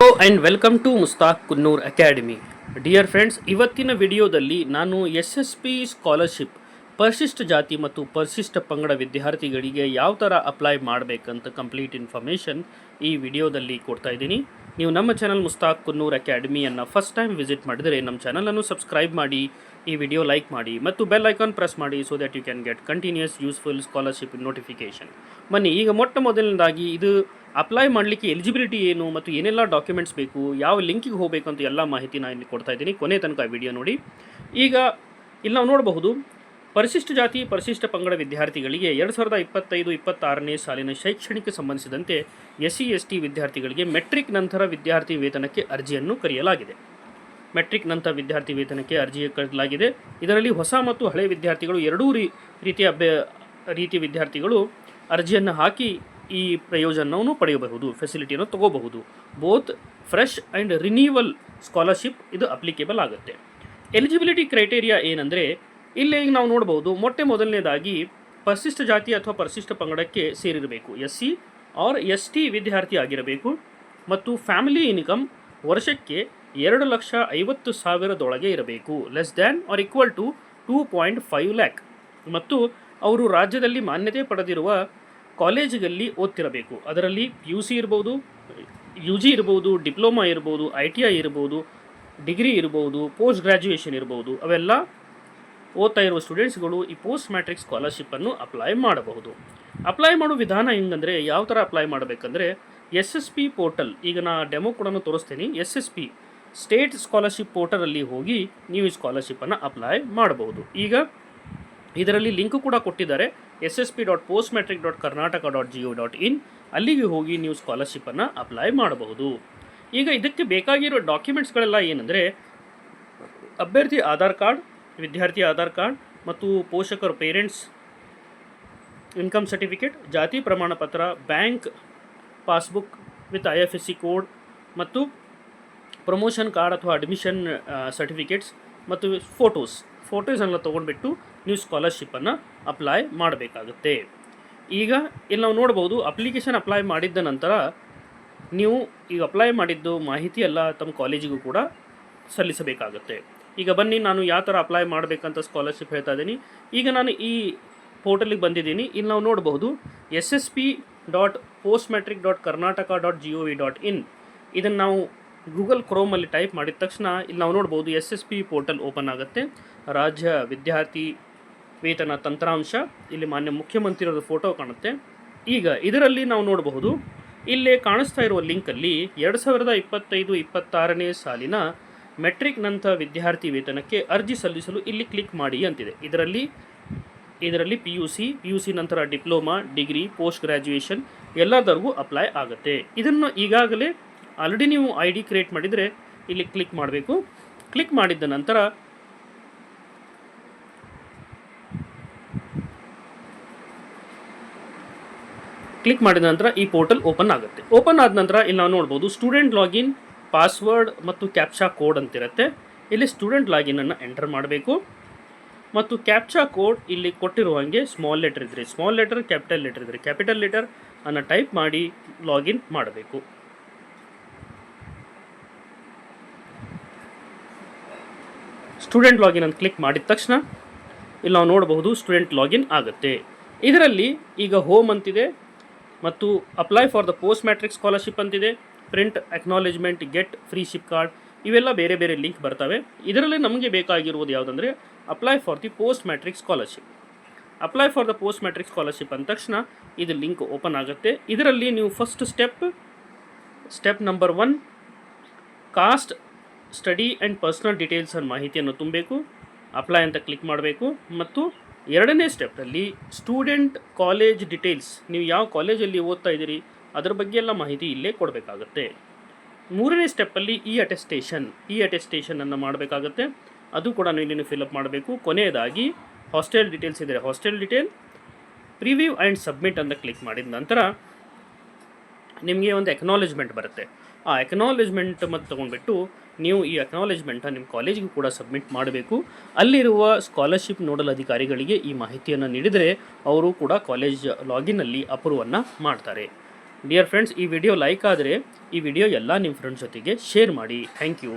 Hello and welcome to Mustaq Kunnur academy. Dear friends, ಇವತ್ತಿನ ವಿಡಿಯೋದಲ್ಲಿ ನಾನು SSP ಸ್ಕಾಲರ್ಶಿಪ್ ಪರಿಶಿಷ್ಟ ಜಾತಿ ಮತ್ತು ಪರಿಶಿಷ್ಟ ಪಂಗಡ ವಿದ್ಯಾರ್ಥಿಗಳಿಗೆ ಯಾವ ಥರ ಅಪ್ಲೈ ಮಾಡಬೇಕಂತ ಕಂಪ್ಲೀಟ್ ಇನ್ಫಾರ್ಮೇಷನ್ ಈ ವಿಡಿಯೋದಲ್ಲಿ ಕೊಡ್ತಾ ಇದ್ದೀನಿ. ನೀವು ನಮ್ಮ ಚಾನಲ್ ಮುಸ್ತಾಕ್ ಕುನ್ನೂರ್ ಅಕಾಡೆಮಿಯನ್ನು ಫಸ್ಟ್ ಟೈಮ್ ವಿಸಿಟ್ ಮಾಡಿದರೆ ನಮ್ಮ ಚಾನಲನ್ನು ಸಬ್ಸ್ಕ್ರೈಬ್ ಮಾಡಿ, ಈ ವಿಡಿಯೋ ಲೈಕ್ ಮಾಡಿ ಮತ್ತು ಬೆಲ್ ಐಕಾನ್ ಪ್ರೆಸ್ ಮಾಡಿ so that you can get continues useful scholarship notification. ಬನ್ನಿ, ಈಗ ಮೊದಲನೇದಾಗಿ ಇದು ಅಪ್ಲೈ ಮಾಡಲಿಕ್ಕೆ ಎಲಿಜಿಬಿಲಿಟಿ ಏನು ಮತ್ತು ಏನೆಲ್ಲ ಡಾಕ್ಯುಮೆಂಟ್ಸ್ ಬೇಕು, ಯಾವ ಲಿಂಕಿಗೆ ಹೋಗಬೇಕು ಅಂತ ಎಲ್ಲ ಮಾಹಿತಿ ನಾನು ಇಲ್ಲಿ ಕೊಡ್ತಾ ಇದ್ದೀನಿ. ಕೊನೆ ತನಕ ವಿಡಿಯೋ ನೋಡಿ. ಈಗ ಇಲ್ಲಿ ನಾವು ನೋಡಬಹುದು, ಪರಿಶಿಷ್ಟ ಜಾತಿ ಪರಿಶಿಷ್ಟ ಪಂಗಡ ವಿದ್ಯಾರ್ಥಿಗಳಿಗೆ 2025-26ನೇ ಸಾಲಿನ ಶೈಕ್ಷಣಿಕ ಸಂಬಂಧಿಸಿದಂತೆ SC/ST ವಿದ್ಯಾರ್ಥಿಗಳಿಗೆ ಮೆಟ್ರಿಕ್ ನಂತರ ವಿದ್ಯಾರ್ಥಿ ವೇತನಕ್ಕೆ ಅರ್ಜಿಯನ್ನು ಕರೆಯಲಾಗಿದೆ. ಮೆಟ್ರಿಕ್ ನಂತರ ವಿದ್ಯಾರ್ಥಿ ವೇತನಕ್ಕೆ ಅರ್ಜಿ ಕರೆಯಲಾಗಿದೆ. ಇದರಲ್ಲಿ ಹೊಸ ಮತ್ತು ಹಳೆ ವಿದ್ಯಾರ್ಥಿಗಳು ಎರಡೂ ರೀತಿಯ ವಿದ್ಯಾರ್ಥಿಗಳು ಅರ್ಜಿಯನ್ನು ಹಾಕಿ ಈ ಪ್ರಯೋಜನವನ್ನು ಪಡೆಯಬಹುದು, ಫೆಸಿಲಿಟಿಯನ್ನು ತಗೋಬಹುದು. Both fresh and renewal scholarship ಇದು ಅಪ್ಲಿಕೇಬಲ್ ಆಗುತ್ತೆ. ಎಲಿಜಿಬಿಲಿಟಿ ಕ್ರೈಟೇರಿಯಾ ಏನಂದರೆ, ಇಲ್ಲಿ ಈಗ ನಾವು ನೋಡ್ಬೋದು, ಮೊದಲನೇದಾಗಿ ಪರಿಶಿಷ್ಟ ಜಾತಿ ಅಥವಾ ಪರಿಶಿಷ್ಟ ಪಂಗಡಕ್ಕೆ ಸೇರಿರಬೇಕು, SC ಆರ್ ST ವಿದ್ಯಾರ್ಥಿ ಆಗಿರಬೇಕು ಮತ್ತು ಫ್ಯಾಮಿಲಿ ಇನ್ಕಮ್ ವರ್ಷಕ್ಕೆ 2,50,000 ಇರಬೇಕು, less than or equal to 2.5 lakh, ಮತ್ತು ಅವರು ರಾಜ್ಯದಲ್ಲಿ ಮಾನ್ಯತೆ ಪಡೆದಿರುವ ಕಾಲೇಜಿನಲ್ಲಿ ಓದ್ತಿರಬೇಕು. ಅದರಲ್ಲಿ PUC ಇರ್ಬೋದು, UG ಇರ್ಬೋದು, ಡಿಪ್ಲೊಮಾ ಇರ್ಬೋದು, ITI ಇರ್ಬೋದು, ಡಿಗ್ರಿ ಇರ್ಬೋದು, ಪೋಸ್ಟ್ ಗ್ರ್ಯಾಜುಯೇಷನ್ ಇರ್ಬೋದು. ಅವೆಲ್ಲ ಓದ್ತಾ ಇರುವ ಸ್ಟೂಡೆಂಟ್ಸ್ಗಳು ಈ ಪೋಸ್ಟ್ ಮ್ಯಾಟ್ರಿಕ್ ಸ್ಕಾಲರ್ಶಿಪ್ಪನ್ನು ಅಪ್ಲೈ ಮಾಡಬಹುದು. ಅಪ್ಲೈ ಮಾಡೋ ವಿಧಾನ ಹೆಂಗಂದರೆ, ಯಾವ ಥರ ಅಪ್ಲೈ ಮಾಡಬೇಕಂದ್ರೆ, SSP ಪೋರ್ಟಲ್, ಈಗ ನಾ ಡೆಮೋ ಕೂಡ ತೋರಿಸ್ತೀನಿ. SSP ಸ್ಟೇಟ್ ಸ್ಕಾಲರ್ಶಿಪ್ ಪೋರ್ಟಲಲ್ಲಿ ಹೋಗಿ ನೀವು ಈ ಸ್ಕಾಲರ್ಶಿಪ್ಪನ್ನು ಅಪ್ಲೈ ಮಾಡಬಹುದು. ಈಗ ಇದರಲ್ಲಿ ಲಿಂಕ್ ಕೂಡ ಕೊಟ್ಟಿದ್ದಾರೆ, ssp.postmatric.karnataka.go.in. ಅಲ್ಲಿಗೆ ಹೋಗಿ ನೀವು ಸ್ಕಾಲರ್ಶಿಪ್ಪನ್ನು ಅಪ್ಲೈ ಮಾಡಬಹುದು. ಈಗ ಇದಕ್ಕೆ ಬೇಕಾಗಿರೋ ಡಾಕ್ಯುಮೆಂಟ್ಸ್ಗಳೆಲ್ಲ ಏನಂದರೆ, ಅಭ್ಯರ್ಥಿ ಆಧಾರ್ ಕಾರ್ಡ್, ವಿದ್ಯಾರ್ಥಿ ಆಧಾರ್ ಕಾರ್ಡ್ ಮತ್ತು ಪೋಷಕರು ಪೇರೆಂಟ್ಸ್ ಇನ್ಕಮ್ ಸರ್ಟಿಫಿಕೇಟ್, ಜಾತಿ ಪ್ರಮಾಣ ಪತ್ರ, bank passbook with IFSC code ಮತ್ತು ಪ್ರಮೋಷನ್ ಕಾರ್ಡ್ ಅಥವಾ ಅಡ್ಮಿಷನ್ ಸರ್ಟಿಫಿಕೇಟ್ಸ್ ಮತ್ತು ಫೋಟೋಸನ್ನು ತೊಗೊಂಡ್ಬಿಟ್ಟು ನೀವು ಸ್ಕಾಲರ್ಶಿಪ್ಪನ್ನು ಅಪ್ಲೈ ಮಾಡಬೇಕಾಗುತ್ತೆ. ಈಗ ಇಲ್ಲಿ ನಾವು ನೋಡ್ಬೋದು, ಅಪ್ಲಿಕೇಶನ್ ಅಪ್ಲೈ ಮಾಡಿದ್ದ ನಂತರ ನೀವು ಈಗ ಅಪ್ಲೈ ಮಾಡಿದ್ದು ಮಾಹಿತಿ ಎಲ್ಲ ತಮ್ಮ ಕಾಲೇಜಿಗೂ ಕೂಡ ಸಲ್ಲಿಸಬೇಕಾಗುತ್ತೆ. ಈಗ ಬನ್ನಿ, ನಾನು ಯಾವ ಥರ ಅಪ್ಲೈ ಮಾಡಬೇಕಂತ ಸ್ಕಾಲರ್ಶಿಪ್ ಹೇಳ್ತಾ ಇದ್ದೀನಿ. ಈಗ ನಾನು ಈ ಪೋರ್ಟಲಿಗೆ ಬಂದಿದ್ದೀನಿ. ಇಲ್ಲಿ ನಾವು ನೋಡಬಹುದು, ssp.postmatric.karnataka.gov.in. ಇದನ್ನು ನಾವು ಗೂಗಲ್ ಕ್ರೋಮಲ್ಲಿ ಟೈಪ್ ಮಾಡಿದ ತಕ್ಷಣ ಇಲ್ಲಿ ನಾವು ನೋಡ್ಬೋದು SSP ಪೋರ್ಟಲ್ ಓಪನ್ ಆಗುತ್ತೆ. ರಾಜ್ಯ ವಿದ್ಯಾರ್ಥಿ ವೇತನ ತಂತ್ರಾಂಶ, ಇಲ್ಲಿ ಮಾನ್ಯ ಮುಖ್ಯಮಂತ್ರಿಯವರ ಫೋಟೋ ಕಾಣುತ್ತೆ. ಈಗ ಇದರಲ್ಲಿ ನಾವು ನೋಡಬಹುದು, ಇಲ್ಲೇ ಕಾಣಿಸ್ತಾ ಇರುವ ಲಿಂಕಲ್ಲಿ 2025-26ನೇ ಸಾಲಿನ ಮೆಟ್ರಿಕ್ ನಂತರ ವಿದ್ಯಾರ್ಥಿ ವೇತನಕ್ಕೆ ಅರ್ಜಿ ಸಲ್ಲಿಸಲು ಇಲ್ಲಿ ಕ್ಲಿಕ್ ಮಾಡಿ ಅಂತಿದೆ. ಇದರಲ್ಲಿ PUC ನಂತರ ಡಿಪ್ಲೊಮಾ, ಡಿಗ್ರಿ, ಪೋಸ್ಟ್ ಗ್ರ್ಯಾಜುಯೇಷನ್ ಎಲ್ಲದರಿಗೂ ಅಪ್ಲೈ ಆಗುತ್ತೆ. ಇದನ್ನು ಈಗಾಗಲೇ ಆಲ್ರೆಡಿ ನೀವು ID ಕ್ರಿಯೇಟ್ ಮಾಡಿದರೆ ಇಲ್ಲಿ ಕ್ಲಿಕ್ ಮಾಡಬೇಕು. ಕ್ಲಿಕ್ ಮಾಡಿದ ನಂತರ ಈ ಪೋರ್ಟಲ್ ಓಪನ್ ಆಗುತ್ತೆ. ಓಪನ್ ಆದ ನಂತರ ಇಲ್ಲಿ ನಾವು ನೋಡ್ಬೋದು, ಸ್ಟೂಡೆಂಟ್ ಲಾಗಿನ್, ಪಾಸ್ವರ್ಡ್ ಮತ್ತು ಕ್ಯಾಪ್ಚಾ ಕೋಡ್ ಅಂತಿರುತ್ತೆ. ಇಲ್ಲಿ ಸ್ಟೂಡೆಂಟ್ ಲಾಗಿನನ್ನು ಎಂಟರ್ ಮಾಡಬೇಕು ಮತ್ತು ಕ್ಯಾಪ್ಚಾ ಕೋಡ್ ಇಲ್ಲಿ ಕೊಟ್ಟಿರುವ ಹಾಗೆ ಸ್ಮಾಲ್ ಲೆಟರ್ ಇದ್ದರೆ ಸ್ಮಾಲ್ ಲೆಟರ್, ಕ್ಯಾಪಿಟಲ್ ಲೆಟರ್ ಇದ್ದರೆ ಕ್ಯಾಪಿಟಲ್ ಲೆಟರ್ ಅನ್ನು ಟೈಪ್ ಮಾಡಿ ಲಾಗಿನ್ ಮಾಡಬೇಕು. ಸ್ಟೂಡೆಂಟ್ ಲಾಗಿನ್ ಅಂತ ಕ್ಲಿಕ್ ಮಾಡಿದ ತಕ್ಷಣ ಇಲ್ಲಿ ನಾವು ನೋಡಬಹುದು, ಸ್ಟೂಡೆಂಟ್ ಲಾಗಿನ್ ಆಗುತ್ತೆ. ಇದರಲ್ಲಿ ಈಗ ಹೋಮ್ ಅಂತಿದೆ ಮತ್ತು apply for the post matric scholarship ಅಂತಿದೆ, print acknowledgement, get freeship card, ಇವೆಲ್ಲ ಬೇರೆ ಬೇರೆ ಲಿಂಕ್ ಬರ್ತವೆ. ಇದರಲ್ಲಿ ನಮಗೆ ಬೇಕಾಗಿರುವುದು ಯಾವುದಂದರೆ, apply for the post matric scholarship. Apply for the post matric scholarship ಅಂದ ತಕ್ಷಣ ಇದು ಲಿಂಕ್ ಓಪನ್ ಆಗುತ್ತೆ. ಇದರಲ್ಲಿ ನೀವು first step number 1 caste, study and personal details ಅನ್ನೋ ಮಾಹಿತಿಯನ್ನು ತುಂಬಬೇಕು, ಅಪ್ಲೈ ಅಂತ ಕ್ಲಿಕ್ ಮಾಡಬೇಕು. ಮತ್ತು ಎರಡನೇ ಸ್ಟೆಪ್ಪಲ್ಲಿ ಸ್ಟೂಡೆಂಟ್ ಕಾಲೇಜ್ ಡೀಟೇಲ್ಸ್, ನೀವು ಯಾವ ಕಾಲೇಜಲ್ಲಿ ಓದ್ತಾ ಇದ್ದೀರಿ ಅದರ ಬಗ್ಗೆ ಎಲ್ಲ ಮಾಹಿತಿ ಇಲ್ಲೇ ಕೊಡಬೇಕಾಗುತ್ತೆ. ಮೂರನೇ ಸ್ಟೆಪ್ಪಲ್ಲಿ ಇ ಅಟೆಸ್ಟೇಷನನ್ನು ಮಾಡಬೇಕಾಗುತ್ತೆ, ಅದು ಕೂಡ ನೀವು ಫಿಲಪ್ ಮಾಡಬೇಕು. ಕೊನೆಯದಾಗಿ ಹಾಸ್ಟೆಲ್ ಡೀಟೇಲ್ಸ್ ಇದ್ದರೆ hostel detail, preview and submit ಅಂತ ಕ್ಲಿಕ್ ಮಾಡಿದ ನಂತರ ನಿಮಗೆ ಒಂದು ಅಕ್ನಾಲೇಜ್ಮೆಂಟ್ ಬರುತ್ತೆ. ಆ ಅಕ್ನಾಲೇಜ್ಮೆಂಟ್ ಮತ್ತು ತೊಗೊಂಡ್ಬಿಟ್ಟು ನೀವು ಈ ಅಕ್ನಾಲೇಜ್ಮೆಂಟನ್ನು ನಿಮ್ಮ ಕಾಲೇಜಿಗೂ ಕೂಡ ಸಬ್ಮಿಟ್ ಮಾಡಬೇಕು. ಅಲ್ಲಿರುವ ಸ್ಕಾಲರ್ಶಿಪ್ ನೋಡಲ್ ಅಧಿಕಾರಿಗಳಿಗೆ ಈ ಮಾಹಿತಿಯನ್ನು ನೀಡಿದರೆ ಅವರು ಕೂಡ ಕಾಲೇಜ್ ಲಾಗಿನ್ನಲ್ಲಿ ಅಪ್ರೂವನ್ನು ಮಾಡ್ತಾರೆ. ಡಿಯರ್ ಫ್ರೆಂಡ್ಸ್, ಈ ವಿಡಿಯೋ ಲೈಕ್ ಆದರೆ ಈ ವಿಡಿಯೋ ಎಲ್ಲ ನಿಮ್ಮ ಫ್ರೆಂಡ್ಸ್ ಜೊತೆಗೆ ಶೇರ್ ಮಾಡಿ. Thank you.